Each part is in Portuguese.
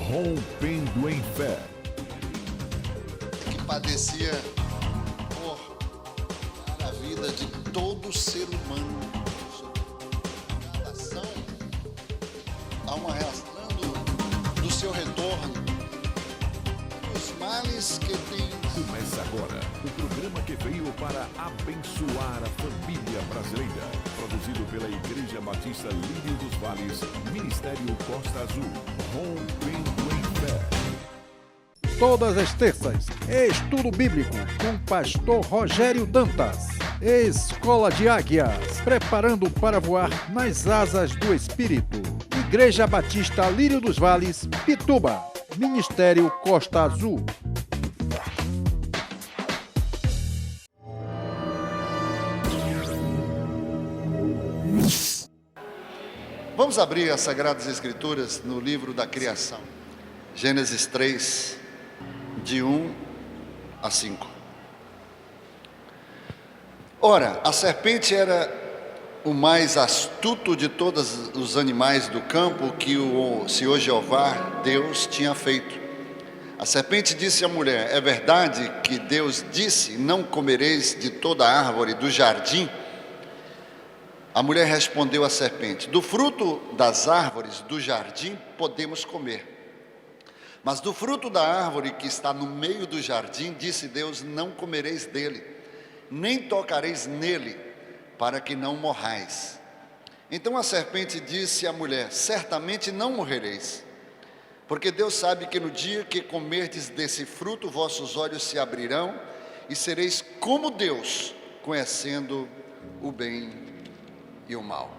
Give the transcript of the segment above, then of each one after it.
Rompendo em Fé. Que padecia por a vida de todo ser humano. Cada ação há uma reação do seu retorno. Os males que tem. Começa agora o programa que veio para abençoar a família brasileira. Produzido pela Igreja Batista Lírio dos Vales, Ministério Costa Azul. Rompendo em Fé. Todas as terças, estudo bíblico com o pastor Rogério Dantas. Escola de Águias, preparando para voar nas asas do Espírito. Igreja Batista Lírio dos Vales, Pituba. Ministério Costa Azul. Vamos abrir as Sagradas Escrituras no livro da Criação. Gênesis 3, de 1 a 5. Ora, a serpente era o mais astuto de todos os animais do campo que o Senhor Jeová, Deus, tinha feito. A serpente disse à mulher: é verdade que Deus disse, não comereis de toda a árvore do jardim? A mulher respondeu à serpente: do fruto das árvores do jardim podemos comer, mas do fruto da árvore que está no meio do jardim, disse Deus, não comereis dele, nem tocareis nele, para que não morrais. Então a serpente disse à mulher: certamente não morrereis, porque Deus sabe que no dia que comerdes desse fruto, vossos olhos se abrirão, e sereis como Deus, conhecendo o bem e o mal.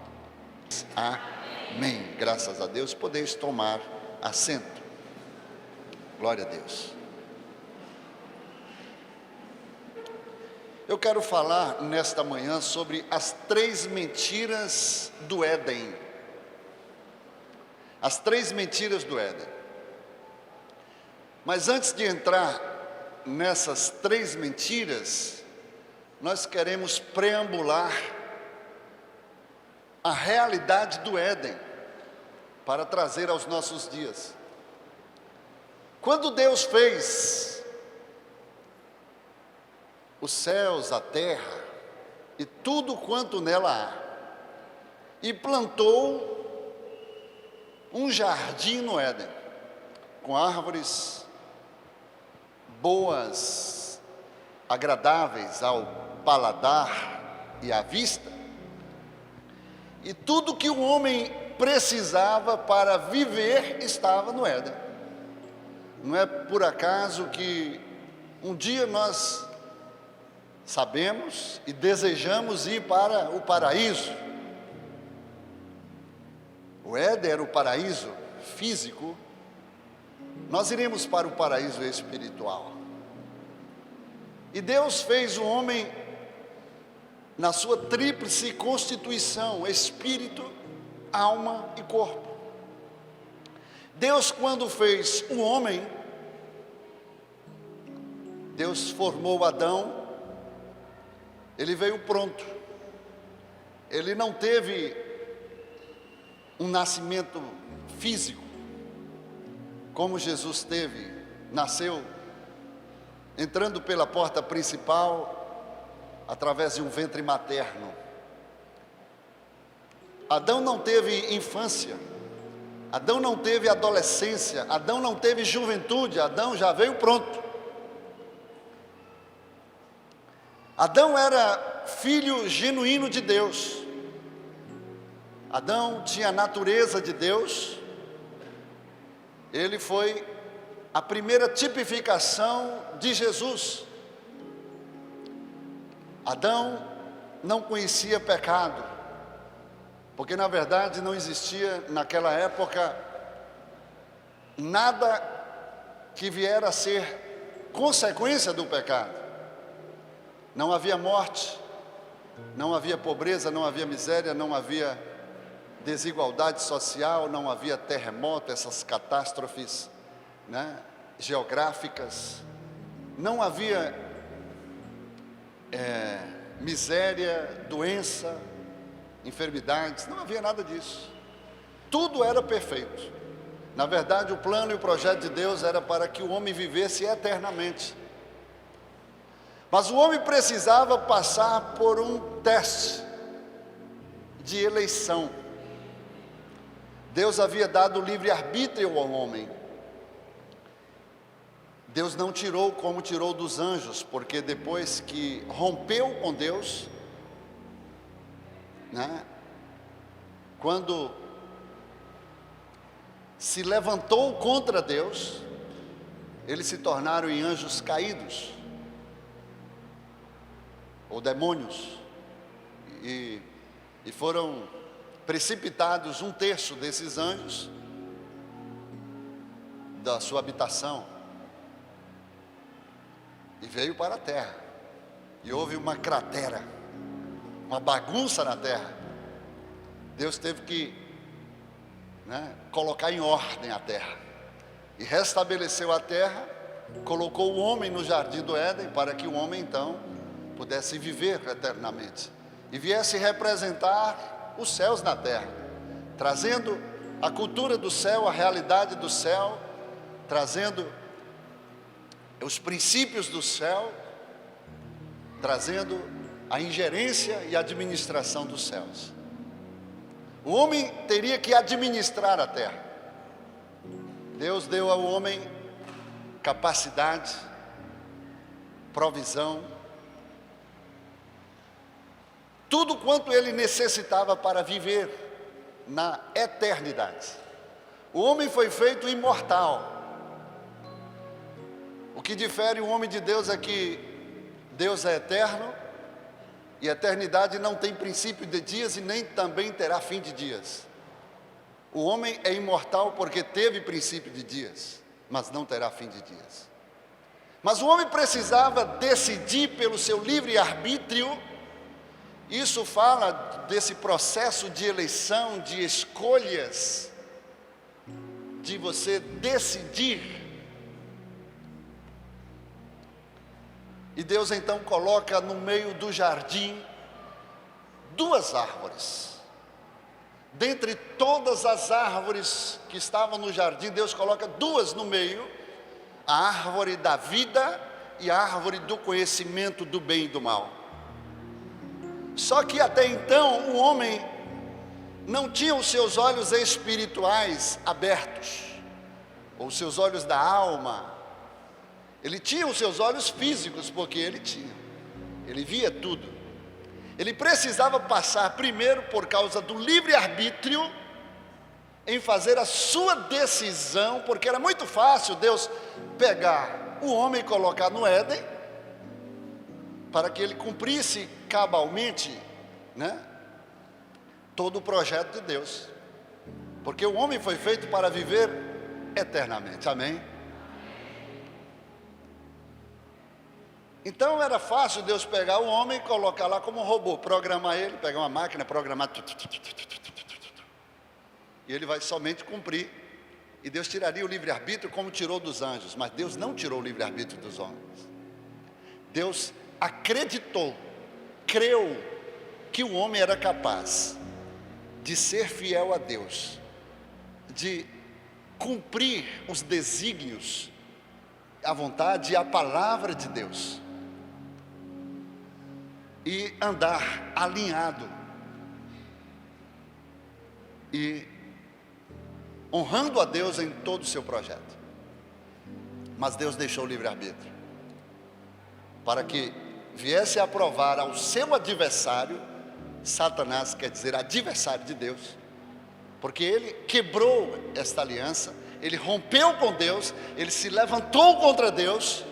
Amém. Graças a Deus, podeis tomar assento. Glória a Deus. Eu quero falar nesta manhã sobre as 3 mentiras do Éden. As 3 mentiras do Éden. Mas antes de entrar nessas 3 mentiras, nós queremos preambular a realidade do Éden para trazer aos nossos dias. Quando Deus fez os céus, a terra e tudo quanto nela há, e plantou um jardim no Éden, com árvores boas, agradáveis ao paladar e à vista, e tudo que o homem precisava para viver estava no Éden. Não é por acaso que um dia nós sabemos e desejamos ir para o paraíso. O Éden era o paraíso físico, nós iremos para o paraíso espiritual. E Deus fez o homem na sua tríplice constituição, espírito, alma e corpo. Deus, quando fez o homem, Deus formou Adão, ele veio pronto. Ele não teve um nascimento físico, como Jesus teve, nasceu entrando pela porta principal, através de um ventre materno. Adão não teve infância, Adão não teve adolescência, Adão não teve juventude, Adão já veio pronto. Adão era filho genuíno de Deus. Adão tinha a natureza de Deus. Ele foi a primeira tipificação de Jesus. Adão não conhecia pecado, porque na verdade não existia naquela época nada que viera a ser consequência do pecado. Não havia morte, não havia pobreza, não havia miséria, não havia desigualdade social, não havia terremoto, essas catástrofes, geográficas, não havia miséria, doença, enfermidades, não havia nada disso. Tudo era perfeito. Na verdade, o plano e o projeto de Deus era para que o homem vivesse eternamente. Mas o homem precisava passar por um teste de eleição. Deus havia dado livre-arbítrio ao homem. Deus não tirou como tirou dos anjos, porque depois que rompeu com Deus, quando se levantou contra Deus, eles se tornaram em anjos caídos, ou demônios, e foram precipitados 1/3 desses anjos da sua habitação, e veio para a terra, e houve uma cratera, uma bagunça na terra. Deus teve que colocar em ordem a terra, e restabeleceu a terra, colocou o homem no jardim do Éden, para que o homem então pudesse viver eternamente, e viesse representar os céus na terra, trazendo a cultura do céu, a realidade do céu, trazendo os princípios do céu, trazendo a ingerência e administração dos céus. O homem teria que administrar a terra. Deus deu ao homem capacidade, provisão, tudo quanto ele necessitava para viver na eternidade. O homem foi feito imortal. O que difere o homem de Deus é que Deus é eterno, e a eternidade não tem princípio de dias e nem também terá fim de dias. O homem é imortal porque teve princípio de dias, mas não terá fim de dias. Mas o homem precisava decidir pelo seu livre-arbítrio. Isso fala desse processo de eleição, de escolhas, de você decidir. E Deus então coloca no meio do jardim 2 árvores. Dentre todas as árvores que estavam no jardim, Deus coloca 2 no meio: a árvore da vida e a árvore do conhecimento do bem e do mal. Só que até então o homem não tinha os seus olhos espirituais abertos, ou os seus olhos da alma. Ele tinha os seus olhos físicos, porque ele via tudo. Ele precisava passar primeiro, por causa do livre-arbítrio, em fazer a sua decisão, porque era muito fácil Deus pegar o homem e colocar no Éden, para que ele cumprisse cabalmente, todo o projeto de Deus, porque o homem foi feito para viver eternamente, amém? Então era fácil Deus pegar o homem e colocar lá como um robô, programar ele, pegar uma máquina, programar, e ele vai somente cumprir, e Deus tiraria o livre-arbítrio como tirou dos anjos. Mas Deus não tirou o livre-arbítrio dos homens. Deus acreditou, creu que o homem era capaz de ser fiel a Deus, de cumprir os desígnios, a vontade e a palavra de Deus, e andar alinhado e honrando a Deus em todo o seu projeto. Mas Deus deixou o livre-arbítrio para que viesse a provar ao seu adversário. Satanás quer dizer adversário de Deus, porque ele quebrou esta aliança, ele rompeu com Deus, ele se levantou contra Deus,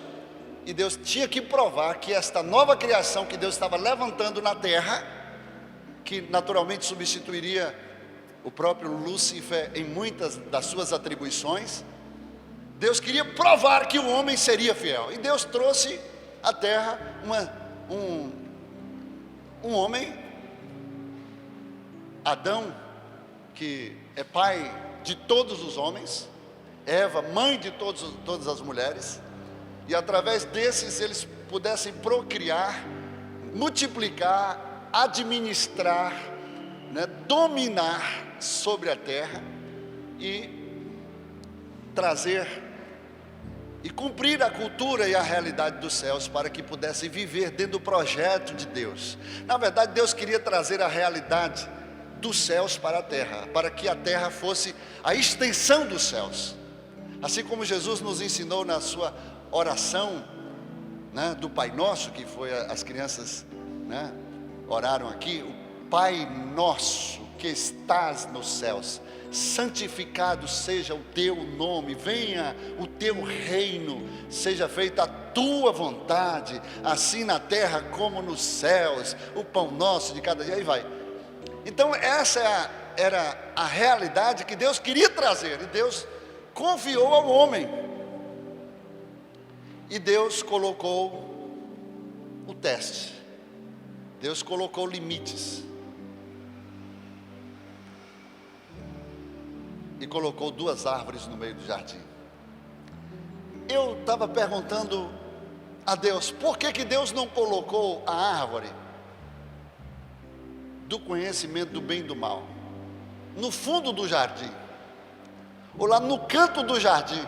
e Deus tinha que provar que esta nova criação que Deus estava levantando na terra, que naturalmente substituiria o próprio Lúcifer em muitas das suas atribuições, Deus queria provar que o homem seria fiel, e Deus trouxe à terra um homem, Adão, que é pai de todos os homens, Eva, mãe de todas as mulheres, e através desses eles pudessem procriar, multiplicar, administrar, dominar sobre a terra, e trazer e cumprir a cultura e a realidade dos céus para que pudessem viver dentro do projeto de Deus. Na verdade, Deus queria trazer a realidade dos céus para a terra, para que a terra fosse a extensão dos céus. Assim como Jesus nos ensinou na sua oração, né, do Pai Nosso, que foi as crianças, né, oraram aqui, o Pai Nosso que estás nos céus, santificado seja o teu nome, venha o teu reino, seja feita a tua vontade, assim na terra como nos céus, o pão nosso de cada dia, aí vai. Então essa era a realidade que Deus queria trazer, e Deus confiou ao homem, e Deus colocou o teste, Deus colocou limites, e colocou 2 árvores no meio do jardim. Eu estava perguntando a Deus, por que Deus não colocou a árvore do conhecimento do bem e do mal no fundo do jardim, ou lá no canto do jardim,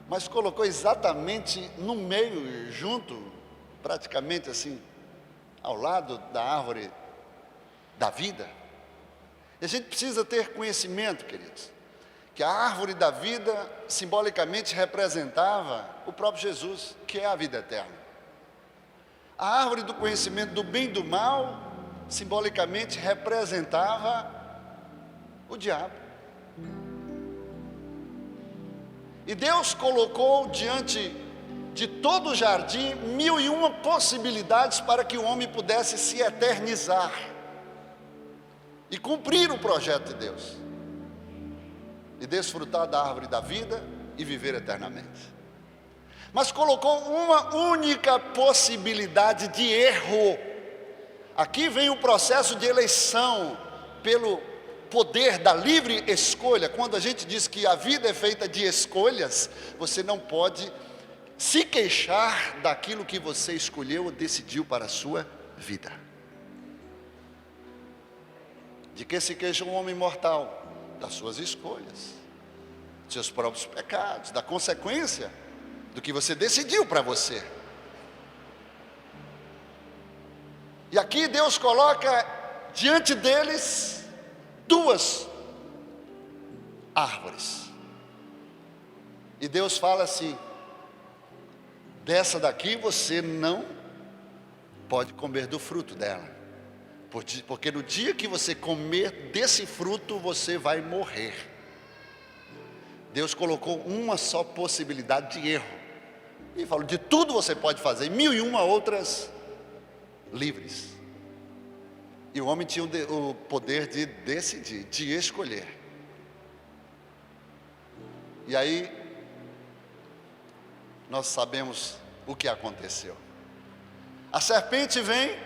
mas colocou exatamente no meio, junto, praticamente assim, ao lado da árvore da vida? E a gente precisa ter conhecimento, queridos, que a árvore da vida simbolicamente representava o próprio Jesus, que é a vida eterna. A árvore do conhecimento do bem e do mal simbolicamente representava o diabo. E Deus colocou diante de todo o jardim 1001 possibilidades para que o homem pudesse se eternizar e cumprir o projeto de Deus, e desfrutar da árvore da vida e viver eternamente. Mas colocou uma única possibilidade de erro. Aqui vem o processo de eleição pelo poder da livre escolha. Quando a gente diz que a vida é feita de escolhas, você não pode se queixar daquilo que você escolheu ou decidiu para a sua vida. De que se queixa um homem mortal? Das suas escolhas, dos seus próprios pecados, da consequência do que você decidiu para você. E aqui Deus coloca diante deles 2 árvores. E Deus fala assim: dessa daqui você não pode comer do fruto dela, porque no dia que você comer desse fruto, você vai morrer. Deus colocou uma só possibilidade de erro, e falou: de tudo você pode fazer, 1001 outras livres. E o homem tinha o poder de decidir, de escolher. E aí, nós sabemos o que aconteceu. A serpente vem,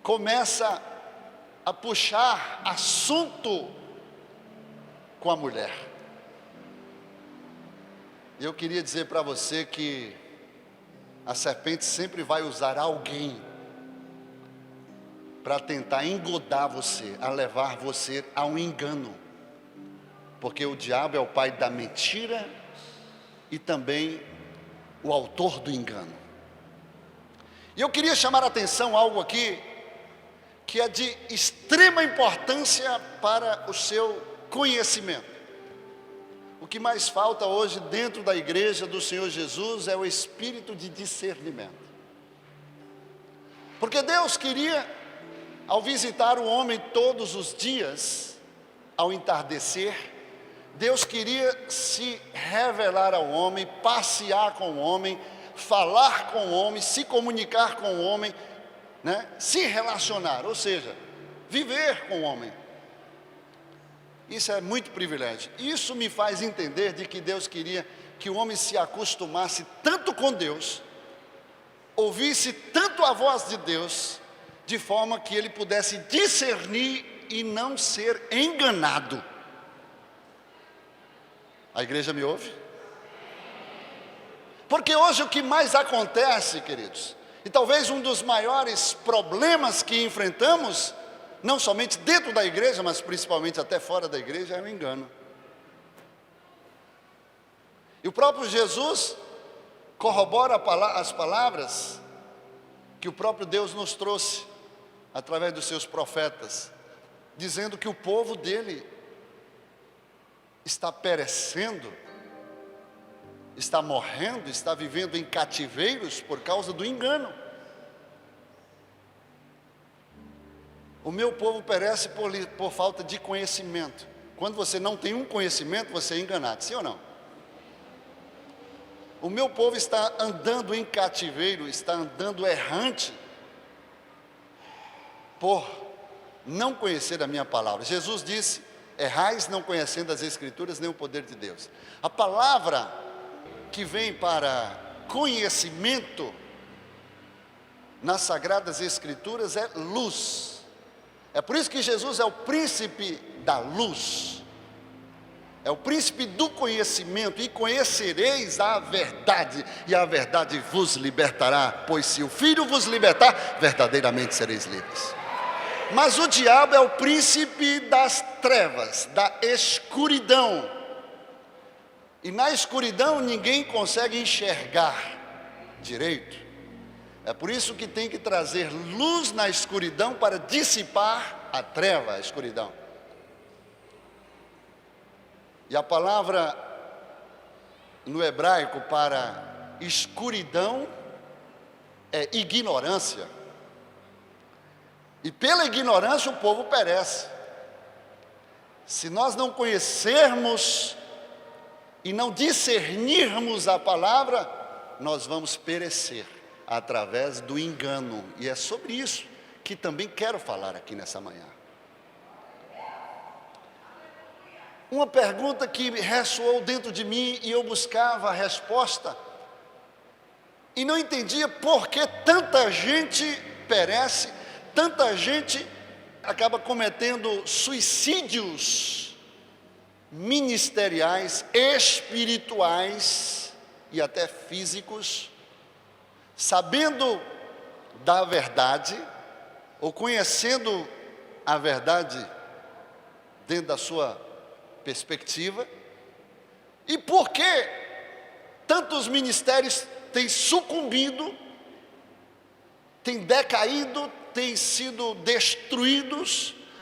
começa a puxar assunto com a mulher. E eu queria dizer para você que a serpente sempre vai usar alguém para tentar engodar você, a levar você a um engano, porque o diabo é o pai da mentira e também o autor do engano. E eu queria chamar a atenção a algo aqui que é de extrema importância para o seu conhecimento. O que mais falta hoje dentro da igreja do Senhor Jesus é o espírito de discernimento. Porque Deus queria, ao visitar o homem todos os dias, ao entardecer, Deus queria se revelar ao homem, passear com o homem, falar com o homem, se comunicar com o homem, né? Se relacionar, ou seja, viver com o homem. Isso é muito privilégio. Isso me faz entender de que Deus queria que o homem se acostumasse tanto com Deus, ouvisse tanto a voz de Deus, de forma que ele pudesse discernir e não ser enganado. A igreja me ouve? Porque hoje o que mais acontece, queridos, e talvez um dos maiores problemas que enfrentamos, não somente dentro da igreja, mas principalmente até fora da igreja, é um engano. E o próprio Jesus corrobora as palavras que o próprio Deus nos trouxe através dos seus profetas, dizendo que o povo dele está perecendo, está morrendo, está vivendo em cativeiros por causa do engano. O meu povo perece por falta de conhecimento. Quando você não tem um conhecimento, você é enganado, sim ou não? O meu povo está andando em cativeiro, está andando errante, por não conhecer a minha palavra. Jesus disse: errais não conhecendo as Escrituras nem o poder de Deus. A palavra que vem para conhecimento nas Sagradas Escrituras é luz. É por isso que Jesus é o príncipe da luz, é o príncipe do conhecimento. E conhecereis a verdade, e a verdade vos libertará, pois se o Filho vos libertar, verdadeiramente sereis livres. Mas o diabo é o príncipe das trevas, da escuridão. E na escuridão ninguém consegue enxergar direito. É por isso que tem que trazer luz na escuridão para dissipar a treva, a escuridão. E a palavra no hebraico para escuridão é ignorância. E pela ignorância o povo perece. Se nós não conhecermos e não discernirmos a palavra, nós vamos perecer através do engano. E é sobre isso que também quero falar aqui nessa manhã. Uma pergunta que ressoou dentro de mim e eu buscava a resposta e não entendia por que tanta gente perece, tanta gente acaba cometendo suicídios ministeriais, espirituais e até físicos, sabendo da verdade, ou conhecendo a verdade dentro da sua perspectiva. E por que tantos ministérios têm sucumbido, têm decaído, têm sido destruídos,